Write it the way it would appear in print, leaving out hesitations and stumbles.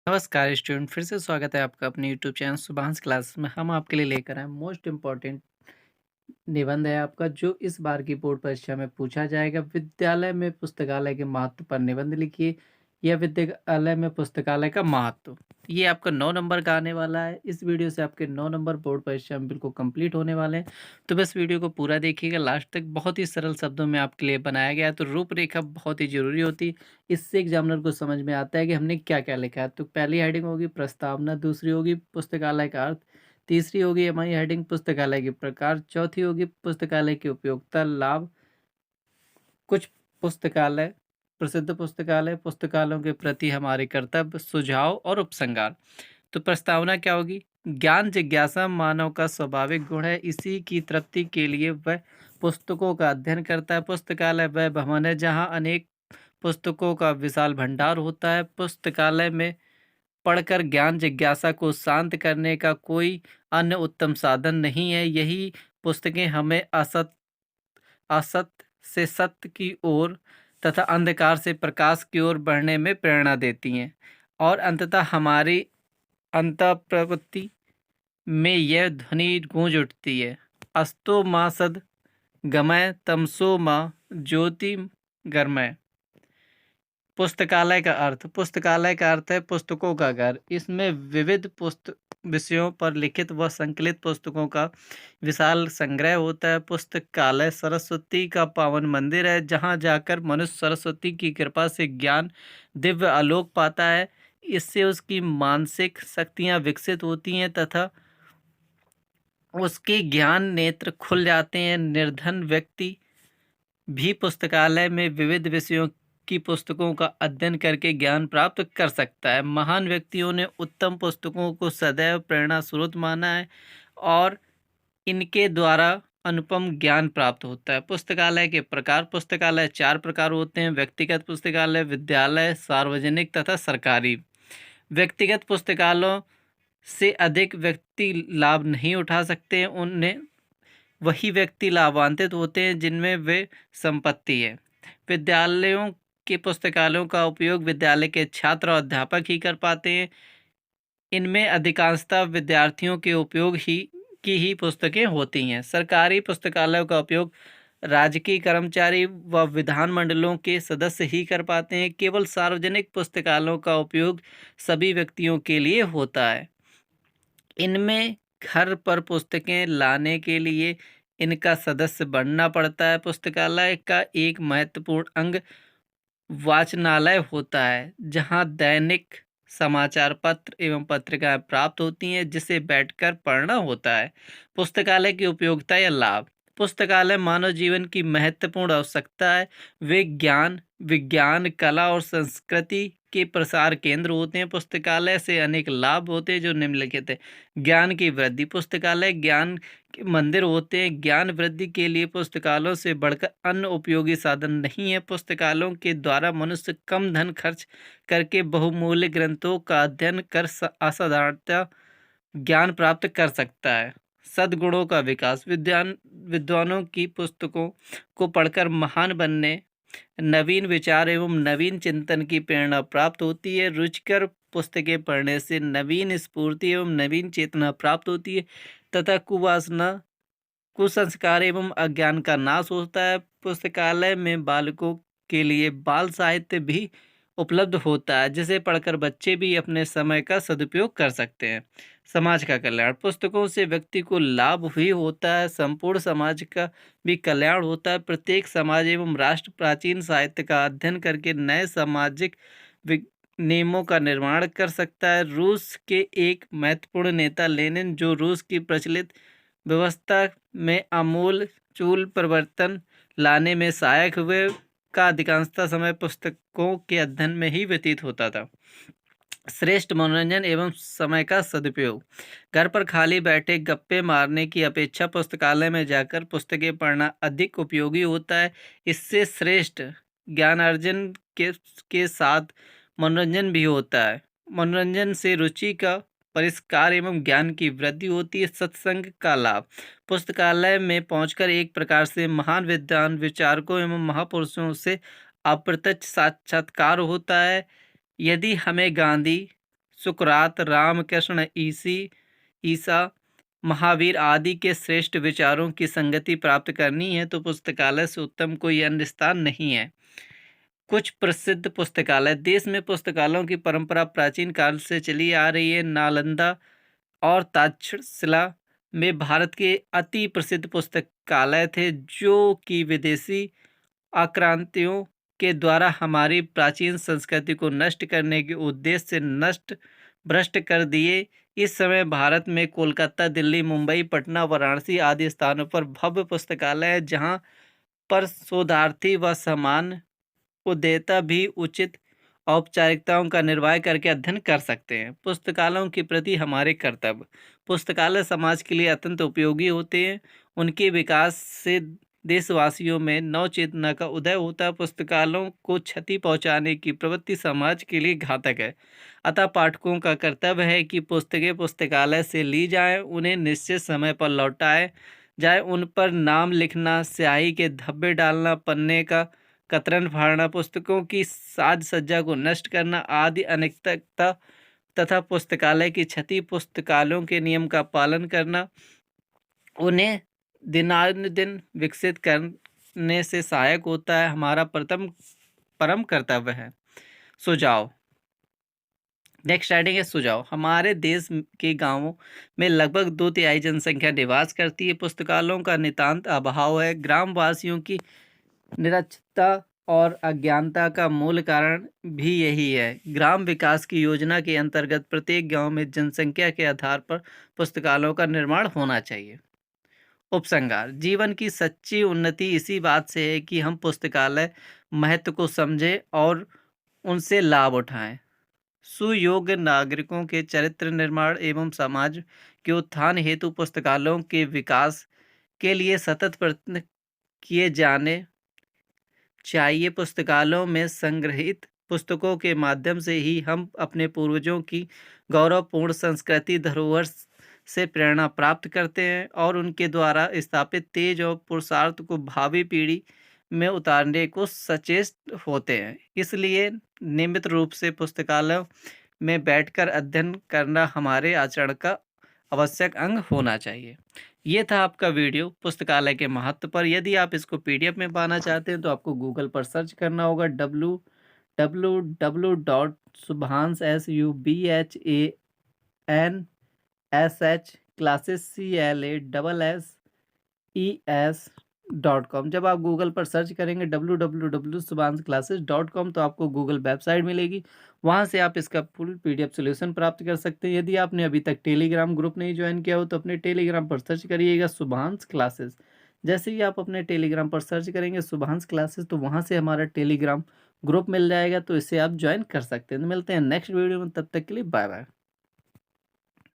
नमस्कार स्टूडेंट, फिर से स्वागत है आपका अपने यूट्यूब चैनल सुभाष क्लास में। हम आपके लिए लेकर आए मोस्ट इम्पॉर्टेंट निबंध है आपका, जो इस बार की बोर्ड परीक्षा में पूछा जाएगा। विद्यालय में पुस्तकालय के महत्व पर निबंध लिखिए, या विद्यालय में पुस्तकालय का महत्व। ये आपका 9 नंबर का आने वाला है। इस वीडियो से आपके 9 नंबर बोर्ड परीक्षा में बिल्कुल कंप्लीट होने वाले हैं। तो बस वीडियो को पूरा देखिएगा लास्ट तक। बहुत ही सरल शब्दों में आपके लिए बनाया गया है, तो रूपरेखा बहुत ही जरूरी होती है। इससे एग्जामिनर को समझ में आता है कि हमने क्या क्या लिखा है। तो पहली हेडिंग होगी प्रस्तावना, दूसरी होगी पुस्तकालय का अर्थ, तीसरी होगी हमारी हेडिंग पुस्तकालय के प्रकार, चौथी होगी पुस्तकालय की उपयोगिता लाभ, कुछ पुस्तकालय, प्रसिद्ध पुस्तकालय, पुस्तकालयों के प्रति हमारे कर्तव्य, सुझाव और उपसंहार। तो प्रस्तावना क्या होगी? ज्ञान जिज्ञासा मानव का स्वाभाविक गुण है। इसी की तृप्ति के लिए वह पुस्तकों का अध्ययन करता है। पुस्तकालय वह भवन है जहाँ अनेक पुस्तकों का विशाल भंडार होता है। पुस्तकालय में पढ़कर ज्ञान जिज्ञासा को शांत करने का कोई अन्य उत्तम साधन नहीं है। यही पुस्तकें हमें असत्य से सत्य की ओर तथा अंधकार से प्रकाश की ओर बढ़ने में प्रेरणा देती हैं, और अंततः हमारी अंतःप्रवृत्ति में यह ध्वनि गूंज उठती है, अस्तो माँ सद गमय तमसो माँ ज्योतिर्गमय। पुस्तकालय का अर्थ। पुस्तकालय का अर्थ है पुस्तकों का घर। इसमें विविध पुस्तक विषयों पर लिखित व संकलित पुस्तकों का विशाल संग्रह होता है। पुस्तकालय सरस्वती का पावन मंदिर है, जहाँ जाकर मनुष्य सरस्वती की कृपा से ज्ञान दिव्य आलोक पाता है। इससे उसकी मानसिक शक्तियाँ विकसित होती हैं तथा उसके ज्ञान नेत्र खुल जाते हैं। निर्धन व्यक्ति भी पुस्तकालय में विविध विषयों की पुस्तकों का अध्ययन करके ज्ञान प्राप्त कर सकता है। महान व्यक्तियों ने उत्तम पुस्तकों को सदैव प्रेरणा स्रोत माना है, और इनके द्वारा अनुपम ज्ञान प्राप्त होता है। पुस्तकालय के प्रकार। पुस्तकालय 4 प्रकार होते हैं: व्यक्तिगत पुस्तकालय, विद्यालय, सार्वजनिक तथा सरकारी। व्यक्तिगत पुस्तकालयों से अधिक व्यक्ति लाभ नहीं उठा सकते हैं। उन्हें वही व्यक्ति लाभान्वित होते हैं जिनमें वे संपत्ति है। विद्यालयों के पुस्तकालयों का उपयोग विद्यालय के छात्र और अध्यापक ही कर पाते हैं। इनमें अधिकांशतः विद्यार्थियों के उपयोग की पुस्तकें होती हैं। सरकारी पुस्तकालयों का उपयोग राजकीय कर्मचारी व विधानमंडलों के सदस्य ही कर पाते हैं। केवल सार्वजनिक पुस्तकालयों का उपयोग सभी व्यक्तियों के लिए होता है। इनमें घर पर पुस्तकें लाने के लिए इनका सदस्य बनना पड़ता है। पुस्तकालय का एक महत्वपूर्ण अंग वाचनालय होता है, जहां दैनिक समाचार पत्र एवं पत्रिकाएं प्राप्त होती हैं, जिसे बैठकर पढ़ना होता है। पुस्तकालय की उपयोगिता या लाभ। पुस्तकालय मानव जीवन की महत्वपूर्ण आवश्यकता है। वे ज्ञान, विज्ञान, कला और संस्कृति के प्रसार केंद्र होते हैं। पुस्तकालय से अनेक लाभ होते हैं जो निम्नलिखित है। ज्ञान की वृद्धि। पुस्तकालय ज्ञान के मंदिर होते हैं। ज्ञान वृद्धि के लिए पुस्तकालयों से बढ़कर अन्य उपयोगी साधन नहीं है। पुस्तकालयों के द्वारा मनुष्य कम धन खर्च करके बहुमूल्य ग्रंथों का अध्ययन कर असाधारणतः ज्ञान प्राप्त कर सकता है। सद्गुणों का विकास। विद्वानों की पुस्तकों को पढ़कर महान बनने, नवीन विचार एवं नवीन चिंतन की प्रेरणा प्राप्त होती है। रुचिकर पुस्तकें पढ़ने से नवीन स्फूर्ति एवं नवीन चेतना प्राप्त होती है तथा कुवासना, कुसंस्कार एवं अज्ञान का नाश होता है। पुस्तकालय में बालकों के लिए बाल साहित्य भी उपलब्ध होता है, जिसे पढ़कर बच्चे भी अपने समय का सदुपयोग कर सकते हैं। समाज का कल्याण। पुस्तकों से व्यक्ति को लाभ भी होता है, संपूर्ण समाज का भी कल्याण होता है। प्रत्येक समाज एवं राष्ट्र प्राचीन साहित्य का अध्ययन करके नए सामाजिक नियमों का निर्माण कर सकता है। रूस के एक महत्वपूर्ण नेता लेनिन, जो रूस की प्रचलित व्यवस्था में आमूल चूल परिवर्तन लाने में सहायक हुए, का अधिकांशतः समय पुस्तकों के अध्ययन में ही व्यतीत होता था। श्रेष्ठ मनोरंजन एवं समय का सदुपयोग। घर पर खाली बैठे गप्पे मारने की अपेक्षा पुस्तकालय में जाकर पुस्तकें पढ़ना अधिक उपयोगी होता है। इससे श्रेष्ठ ज्ञानार्जन के साथ मनोरंजन भी होता है। मनोरंजन से रुचि का परिष्कार एवं ज्ञान की वृद्धि होती है। सत्संग का लाभ। पुस्तकालय में पहुंचकर एक प्रकार से महान विद्वान, विचारकों एवं महापुरुषों से अप्रत्यक्ष साक्षात्कार होता है। यदि हमें गांधी, सुकरात, रामकृष्ण, ईसा, महावीर आदि के श्रेष्ठ विचारों की संगति प्राप्त करनी है तो पुस्तकालय से उत्तम कोई अन्य स्थान नहीं है। कुछ प्रसिद्ध पुस्तकालय। देश में पुस्तकालयों की परंपरा प्राचीन काल से चली आ रही है। नालंदा और तक्षशिला में भारत के अति प्रसिद्ध पुस्तकालय थे, जो कि विदेशी आक्रांतियों के द्वारा हमारी प्राचीन संस्कृति को नष्ट करने के उद्देश्य से नष्ट भ्रष्ट कर दिए। इस समय भारत में कोलकाता, दिल्ली, मुंबई, पटना, वाराणसी आदि स्थानों पर भव्य पुस्तकालय है, जहां पर शोधार्थी व सामान्य उद्येता भी उचित औपचारिकताओं का निर्वाह करके अध्ययन कर सकते हैं। पुस्तकालयों के प्रति हमारे कर्तव्य। पुस्तकालय समाज के लिए अत्यंत उपयोगी होते हैं। उनके विकास से देशवासियों में नव चेतना का उदय होता है। पुस्तकालयों को क्षति पहुंचाने की प्रवृत्ति समाज के लिए घातक है। अतः पाठकों का कर्तव्य है कि पुस्तकें पुस्तकालय से ली जाएं, उन्हें निश्चित समय पर लौटाए जाए। उन पर नाम लिखना, स्याही के धब्बे डालना, पन्ने का कतरन फाड़ना, पुस्तकों की साज सज्जा को नष्ट करना आदि अनैतिकता तथा पुस्तकालय की क्षति, पुस्तकालयों के नियम का पालन करना उन्हें दिनानुदिन विकसित करने से सहायक होता है, हमारा परम कर्तव्य है। सुझाव। नेक्स्ट राइटिंग है सुझाव। हमारे देश के गांवों में लगभग 2/3 जनसंख्या निवास करती है। पुस्तकालयों का नितांत अभाव है। ग्रामवासियों की निरक्षरता और अज्ञानता का मूल कारण भी यही है। ग्राम विकास की योजना के अंतर्गत प्रत्येक गांव में जनसंख्या के आधार पर पुस्तकालयों का निर्माण होना चाहिए। उपसंहार। जीवन की सच्ची उन्नति इसी बात से है कि हम पुस्तकालय महत्व को समझें और उनसे लाभ उठाएं। सुयोग्य नागरिकों के चरित्र निर्माण एवं समाज के उत्थान हेतु पुस्तकालयों के विकास के लिए सतत प्रयत्न किए जाने चाहिए। पुस्तकालयों में संग्रहित पुस्तकों के माध्यम से ही हम अपने पूर्वजों की गौरवपूर्ण संस्कृति धरोहर से प्रेरणा प्राप्त करते हैं और उनके द्वारा स्थापित तेज और पुरुषार्थ को भावी पीढ़ी में उतारने को सचेत होते हैं। इसलिए नियमित रूप से पुस्तकालयों में बैठकर अध्ययन करना हमारे आचरण का आवश्यक अंग होना चाहिए। ये था आपका वीडियो पुस्तकालय के महत्व पर। यदि आप इसको PDF में पाना चाहते हैं तो आपको गूगल पर सर्च करना होगा www.subhansclasses.com। जब आप गूगल पर सर्च करेंगे www.subhansclasses.com तो आपको गूगल वेबसाइट मिलेगी। वहाँ से आप इसका फुल PDF सोल्यूशन प्राप्त कर सकते हैं। यदि आपने अभी तक टेलीग्राम ग्रुप नहीं ज्वाइन किया हो तो अपने टेलीग्राम पर सर्च करिएगा सुभांश क्लासेस। जैसे ही आप अपने टेलीग्राम पर सर्च करेंगे सुभांश क्लासेस तो वहाँ से हमारा टेलीग्राम ग्रुप मिल जाएगा, तो इसे आप ज्वाइन कर सकते हैं। तो मिलते हैं नेक्स्ट वीडियो में, तब तक के लिए बाय बाय।